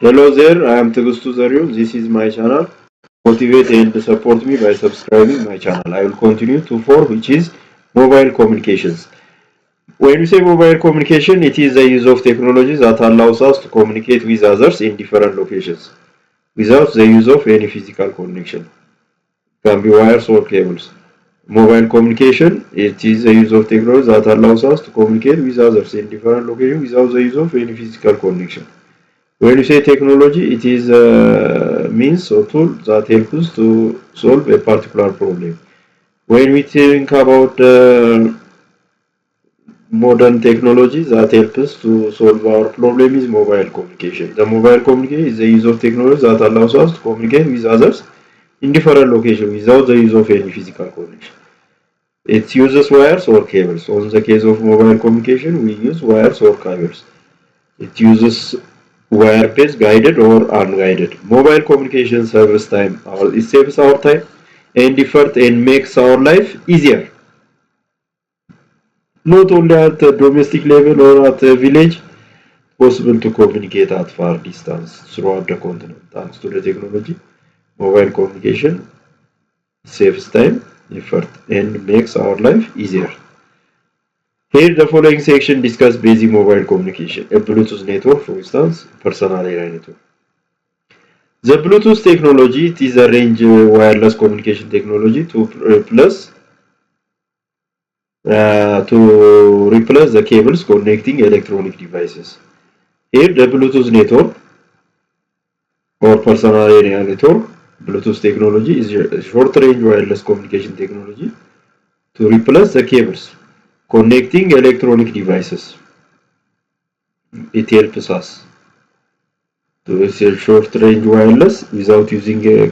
Hello there, I am Tegustu Zaryu. This is my channel. Motivate and support me by subscribing my channel. I will continue to 4, which is mobile communications. When we say mobile communication, it is the use of technology that allows us to communicate with others in different locations without the use of any physical connection. It can be wires or cables. Mobile communication, it is the use of technology that allows us to communicate with others in different locations without the use of any physical connection. When you say technology, it is a means or tool that helps us to solve a particular problem. When we think about modern technology that helps us to solve our problem is mobile communication. The mobile communication is the use of technology that allows us to communicate with others in different locations without the use of any physical connection. It uses wires or cables. On the case of mobile communication, we use wires or cables. It uses wire-based, guided or unguided. Mobile communication saves time. It saves our time and effort and makes our life easier. Not only at the domestic level or at the village, possible to communicate at far distance throughout the continent. Thanks to the technology, mobile communication saves time, effort, and makes our life easier. Here, the following section discuss basic mobile communication. A Bluetooth network, for instance, personal area network. The Bluetooth technology, it is a range wireless communication technology to replace the cables connecting electronic devices. Here, the Bluetooth network or personal area network, Bluetooth technology is a short-range wireless communication technology to replace the cables connecting electronic devices. It helps us to use short-range wireless without using a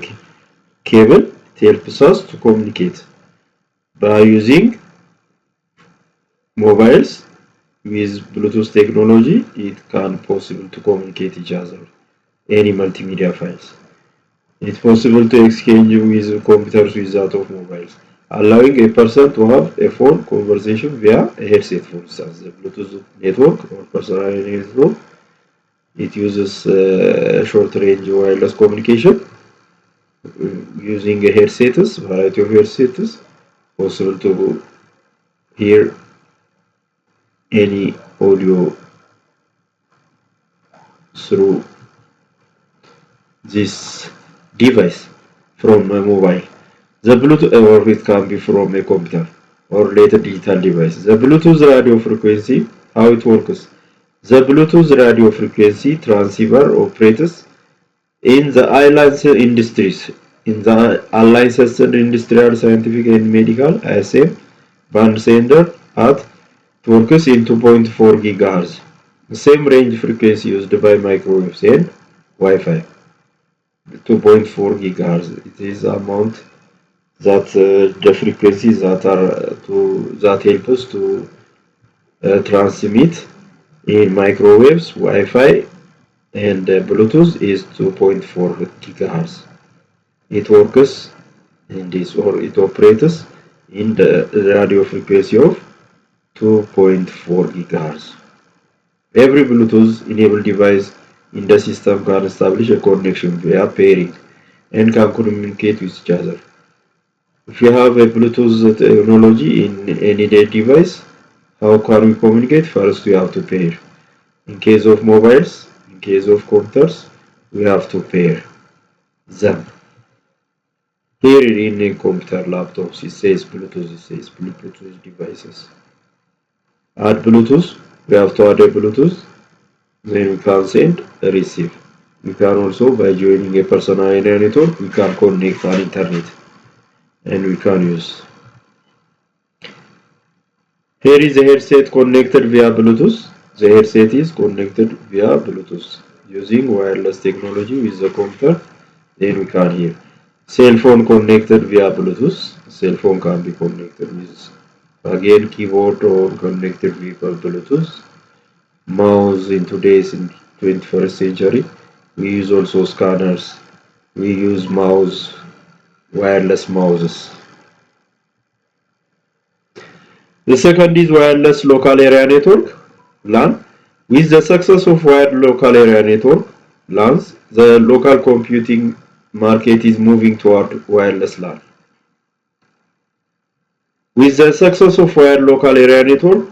cable. It helps us to communicate by using mobiles with Bluetooth technology. It can possible to communicate each other any multimedia files. It's possible to exchange with computers with that of mobiles, allowing a person to have a phone conversation via a headset. For instance, the Bluetooth network or personal network, it uses short-range wireless communication using a headsets, variety of headsets, possible to hear any audio through this device from a mobile. The Bluetooth or it can be from a computer or later digital device. The Bluetooth radio frequency, how it works. The Bluetooth radio frequency transceiver operates in the unlicensed industries, in the unlicensed industrial, scientific and medical ISM band standard at works in 2.4 GHz. The same range frequency used by microwaves and Wi-Fi. 2.4 GHz. It is amount that the frequencies that are that help us to transmit in microwaves, Wi-Fi, and Bluetooth is 2.4 GHz. It works in this, or it operates in the radio frequency of 2.4 GHz. Every Bluetooth enabled device in the system can establish a connection via pairing and can communicate with each other. If you have a Bluetooth technology in any device, how can we communicate? First, we have to pair. In case of mobiles, in case of computers, we have to pair them. Here in a computer, laptops, it says Bluetooth, it says Bluetooth devices. Add Bluetooth, we have to add a Bluetooth, then we can send a receive. We can also, by joining a personal area network, we can connect on internet and we can use. Here is a headset connected via Bluetooth. The headset is connected via Bluetooth using wireless technology with the computer. Then we can hear. Cell phone connected via Bluetooth. Cell phone can be connected with again keyboard or connected via Bluetooth. Mouse in today's 21st century. We use also scanners. We use mouse, wireless mouses. The second is wireless local area network, LAN. With the success of wired local area network, LANs, the local computing market is moving toward wireless LAN. With the success of wired local area network,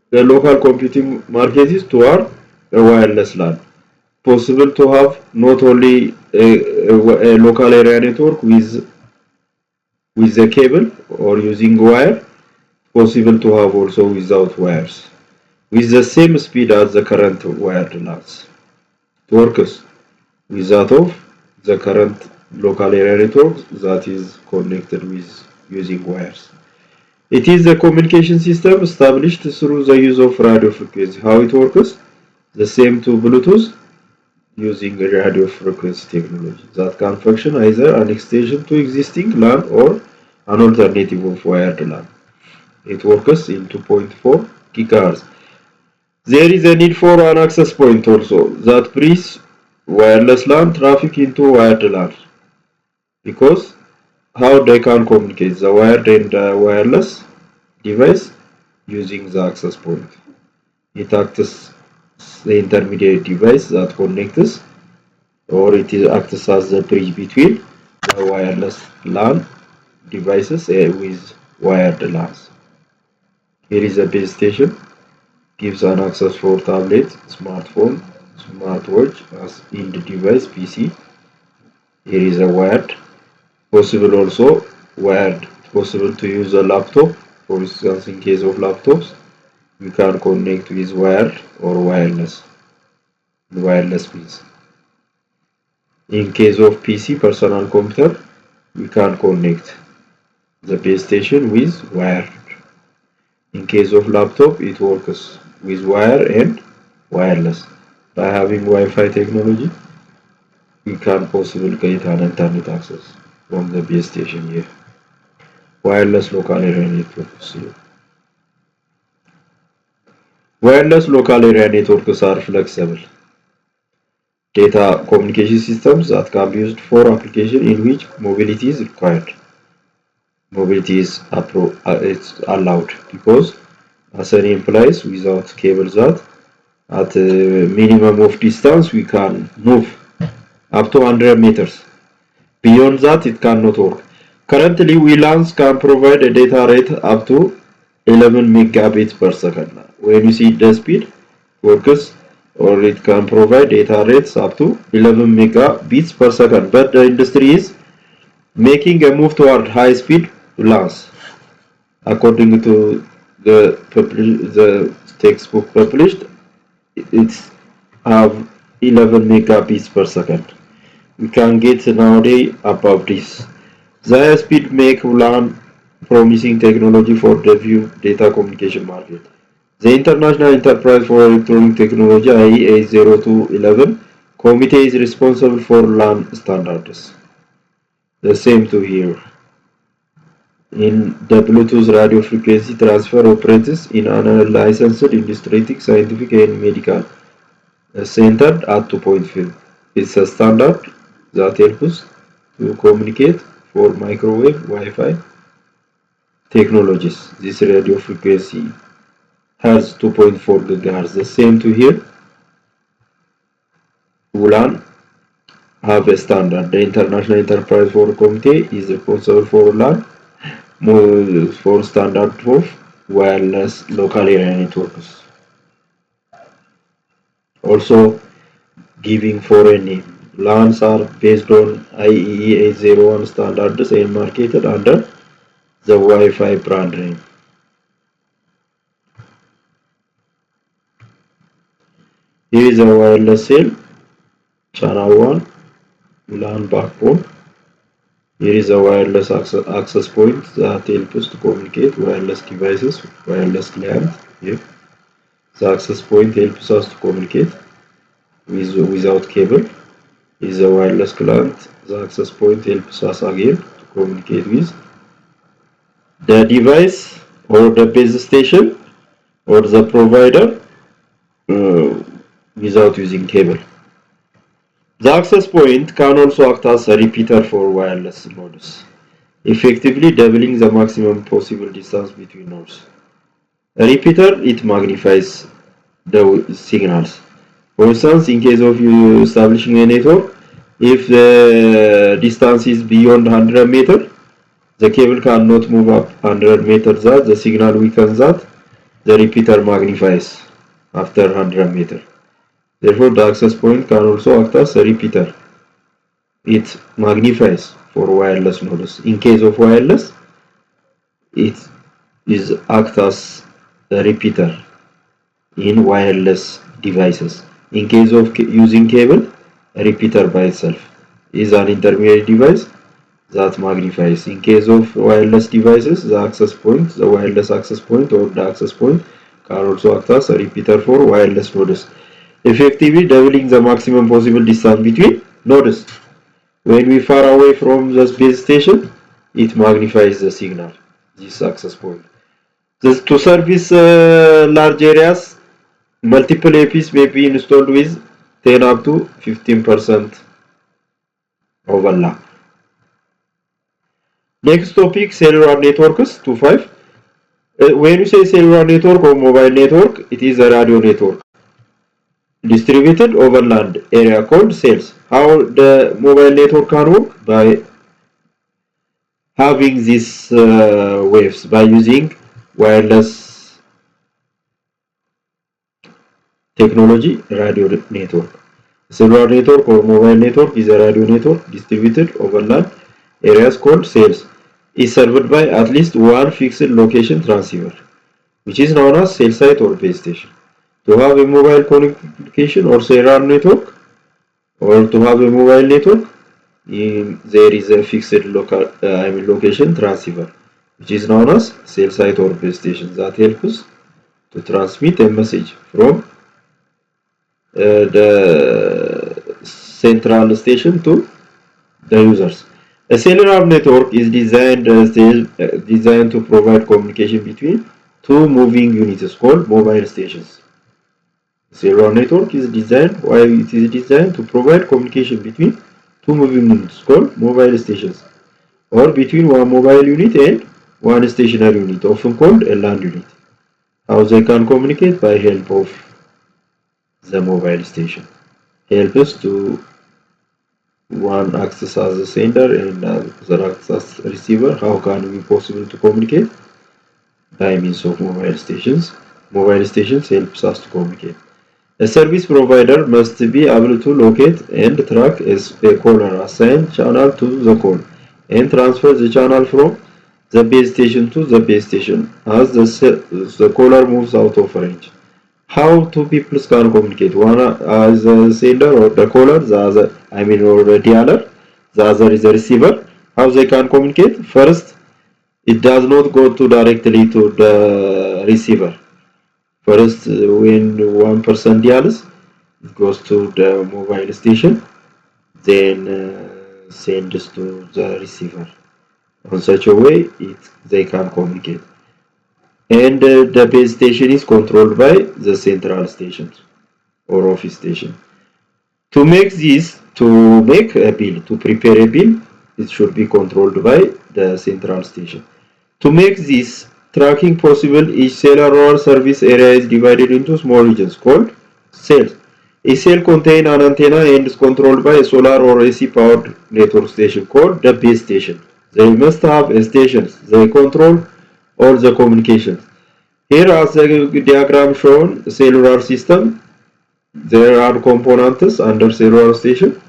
the local computing market is toward a wireless LAN. Possible to have not only a local area network with the cable or using wire, possible to have also without wires, with the same speed as the current wired LANs. It works with that of the current local area network that is connected with using wires. It is a communication system established through the use of radio frequency. How it works? The same to Bluetooth using radio frequency technology that can function either an extension to existing LAN or an alternative of wired LAN. It works in 2.4 GHz. There is a need for an access point also that brings wireless LAN traffic into wired LAN, because how they can communicate the wired and wireless device using the access point. It acts as the intermediate device that connects, or it acts as the bridge between the wireless LAN devices with wired LANs. Here is a base station, gives an access for tablet, smartphone, smartwatch as in the device PC. Here is a wired, possible also wired, possible to use a laptop. For instance, in case of laptops, we can connect with wired or wireless means. In case of PC, personal computer, we can connect the base station with wire. In case of laptop, it works with wire and wireless. By having Wi-Fi technology, we can possibly get an internet access from the base station here. Wireless local area networks here. Wireless local area networks are flexible data communication systems that can be used for applications in which mobility is required. Mobility is it's allowed because, as it implies, without cable that at a minimum of distance we can move up to 100 meters. Beyond that, it cannot work. Currently, WLANs can provide a data rate up to 11 megabits per second. When you see the speed works, or it can provide data rates up to 11 megabits per second. But the industry is making a move toward high-speed WLANs. According to the textbook published, it's have 11 megabits per second. We can get nowadays above this. The high speed make WLAN promising technology for the view data communication market. The International Enterprise for Electronic Technology IEEE 0211 committee is responsible for LAN standards. The same to here. In the Bluetooth radio frequency transfer operates in an unlicensed industrial, scientific and medical centered at 2.5. It's a standard that helps to communicate for microwave Wi-Fi technologies. This radio frequency has 2.4 GHz. The same to here. WLAN have a standard. The International Enterprise for Committee is responsible for LAN for standard of wireless local area networks. Also giving foreign name. LANs are based on IEEE 801 standards and marketed under the Wi-Fi brand name. Here is a wireless cell, channel 1, LAN backbone. Here is a wireless access point that helps to communicate wireless devices, wireless client. Here, the access point helps us to communicate without cable. Here is a wireless client. The access point helps us again to communicate with the device or the base station or the provider without using cable. The access point can also act as a repeater for wireless nodes, effectively doubling the maximum possible distance between nodes. A repeater, it magnifies the signals. For instance, in case of you establishing a network, if the distance is beyond 100 meters, the cable cannot move up 100 meters, that the signal weakens, that the repeater magnifies after 100 meters. Therefore, the access point can also act as a repeater. It magnifies for wireless nodes. In case of wireless, it is act as a repeater in wireless devices. In case of using cable, a repeater by itself is an intermediate device that magnifies. In case of wireless devices, the access point, the wireless access point or the access point can also act as a repeater for wireless nodes, effectively doubling the maximum possible distance between nodes. When we far away from the base station, it magnifies the signal, this access point. To service large areas, multiple APs may be installed with 10 up to 15% overlap. Next topic, cellular networks, 2.5. When you say cellular network or mobile network, it is a radio network distributed over land area called cells. How the mobile network can work? By having these waves, by using wireless technology radio network. Cellular network or mobile network is a radio network distributed over land areas called cells. Is served by at least one fixed location transceiver, which is known as cell site or base station. To have a mobile communication or cellular network, or to have a mobile network, there is a fixed location transceiver, which is known as cell site or base station, that helps to transmit a message from the central station to the users. A cellular network is designed to provide communication between two moving units called mobile stations. Cellular network is designed, why it is designed to provide communication between two moving units called mobile stations, or between one mobile unit and one stationary unit, often called a land unit. How they can communicate? By help of the mobile station. Helps to one acts as a sender and other acts as a receiver. How can it be possible to communicate? By means of mobile stations. Mobile stations helps us to communicate. A service provider must be able to locate and track a caller, assign channel to the call, and transfer the channel from the base station to the base station as the caller moves out of range. How two people can communicate? One as a sender or the caller, the other, or the dialer, the other is the receiver. How they can communicate? First, it does not go directly to the receiver. First, when one person dials, it goes to the mobile station, then sends to the receiver. On such a way, they can communicate. And the base station is controlled by the central station or office station. To make a bill, to prepare a bill, it should be controlled by the central station. To make this tracking possible, each cellular service area is divided into small regions called cells. A cell contains an antenna and is controlled by a solar or AC powered network station called the base station. They must have stations. They control all the communications. Here as the diagram shown, cellular system, there are components under cellular station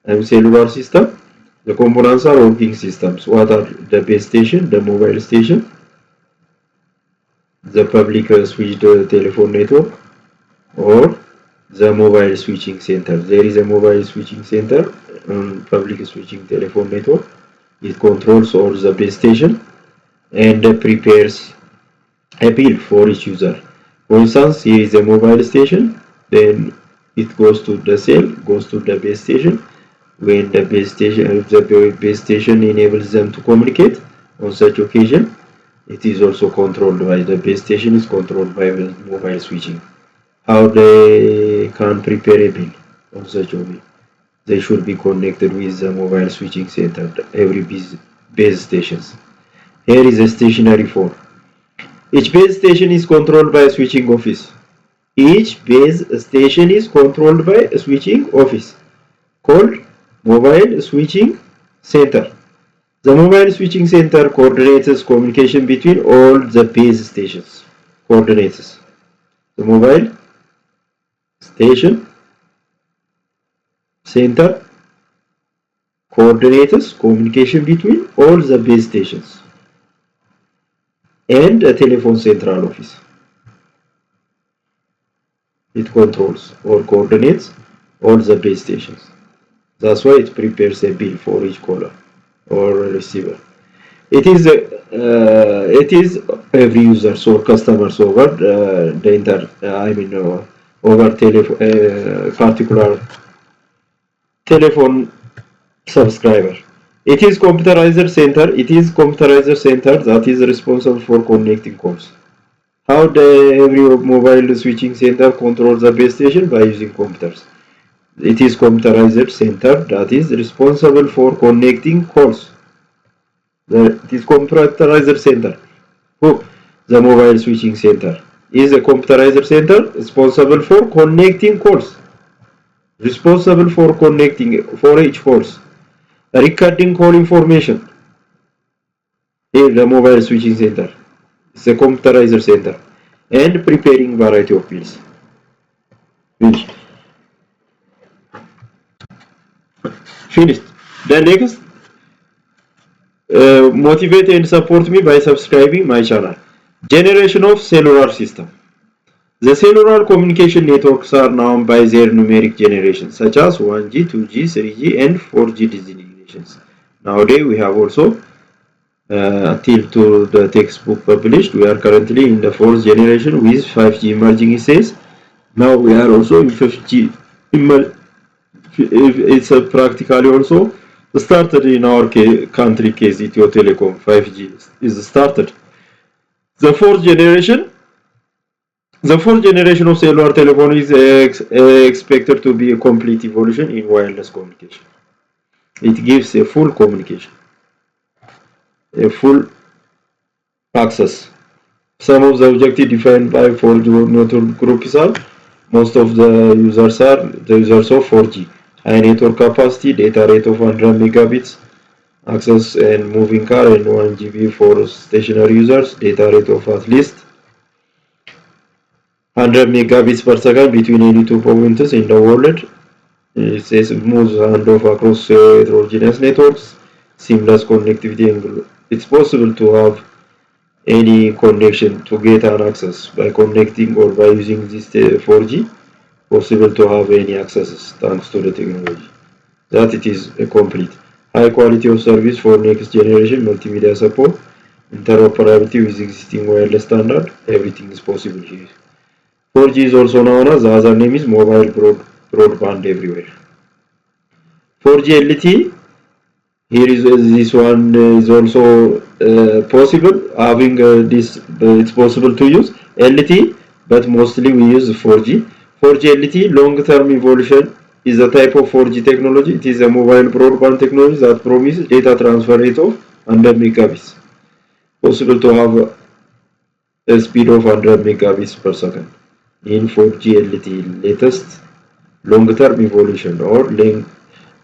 and cellular system. The components are working systems. What are the base station, the mobile station, the public switched telephone network, or the mobile switching center. There is a mobile switching center on public switching telephone network. It controls all the base station and prepares a bill for each user. For instance, here is a mobile station, then it goes to the cell, goes to the base station. When the base station enables them to communicate on such occasion, it is also controlled by the base station is controlled by the mobile switching. How they can prepare a bill on such a way? They should be connected with the mobile switching center, every base stations. Here is a stationary phone. Each base station is controlled by a switching office. Each base station is controlled by a switching office called Mobile Switching Center. The Mobile Switching Center coordinates communication between all the base stations. Coordinates. The Mobile Station Center coordinates communication between all the base stations and a telephone central office. It controls or coordinates all the base stations. That's why it prepares a bill for each caller or receiver. It is every users or customers over the over particular telephone subscriber. It is computerized center. It is computerized center that is responsible for connecting calls. How the every mobile switching center controls the base station by using computers. It is computerized center that is responsible for connecting calls. It is computerized center. Who? The mobile switching center is a computerized center responsible for connecting calls. Responsible for connecting for each calls. Recording call information. Here the mobile switching center. It's a computerized center. And preparing variety of pills. Finished. Finished. The next, motivate and support me by subscribing my channel. Generation of cellular system. The cellular communication networks are known by their numeric generations, such as 1G, 2G, 3G, and 4G designations. Nowadays, we have also, till to the textbook published, we are currently in the 4th generation with 5G emerging, it says. Now we are also in 5G. It's practically also started in our country case, Ethio Telecom 5G is started. The fourth generation of cellular telephone is expected to be a complete evolution in wireless communication. It gives a full communication, a full access. Some of the objectives defined by 4G network groups are most of the users of 4G. High network capacity, data rate of 100 megabits, access and moving car and 1 GB for stationary users, data rate of at least 100 megabits per second between any two points in the world. It says smooth handoff across heterogeneous networks, seamless connectivity, and it's possible to have any connection to get an access by connecting or by using this 4G. Possible to have any accesses thanks to the technology. That it is a complete. High quality of service for next generation multimedia support, interoperability with existing wireless standard, everything is possible here. 4G is also known as, the other name is mobile broadband everywhere. 4G LTE, here is this one is also possible, having this, it's possible to use LTE, but mostly we use 4G. 4G LTE long-term evolution is a type of 4G technology. It is a mobile broadband technology that promises data transfer rate of 100 megabits. Possible to have a speed of 100 megabits per second in 4G LTE, latest long-term evolution or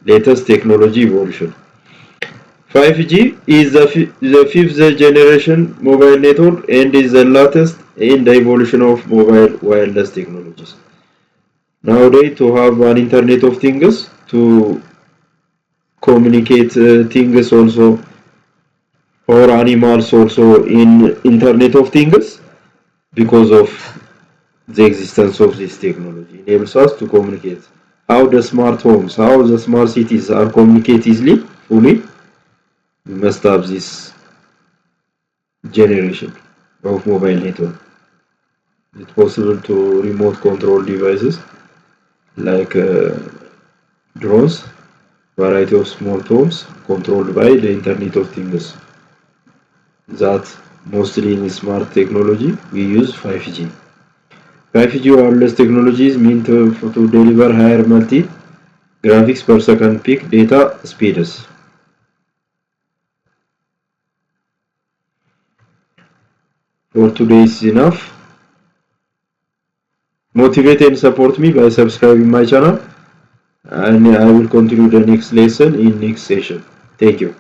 latest technology evolution. 5G is the fifth generation mobile network and is the latest in the evolution of mobile wireless technologies. Nowadays, to have an Internet of Things, to communicate things also, or animals also in Internet of Things, because of the existence of this technology, enables us to communicate. How the smart homes, how the smart cities are communicate easily, fully, we must have this generation of mobile network. It's possible to remote control devices like drones, variety of small homes controlled by the Internet of Things. That mostly in smart technology we use 5G. 5G wireless technology is meant to deliver higher multi graphics per second peak data speeds. For today is enough. motivate and support me by subscribing my channel, and I will continue the next lesson in next session. Thank you.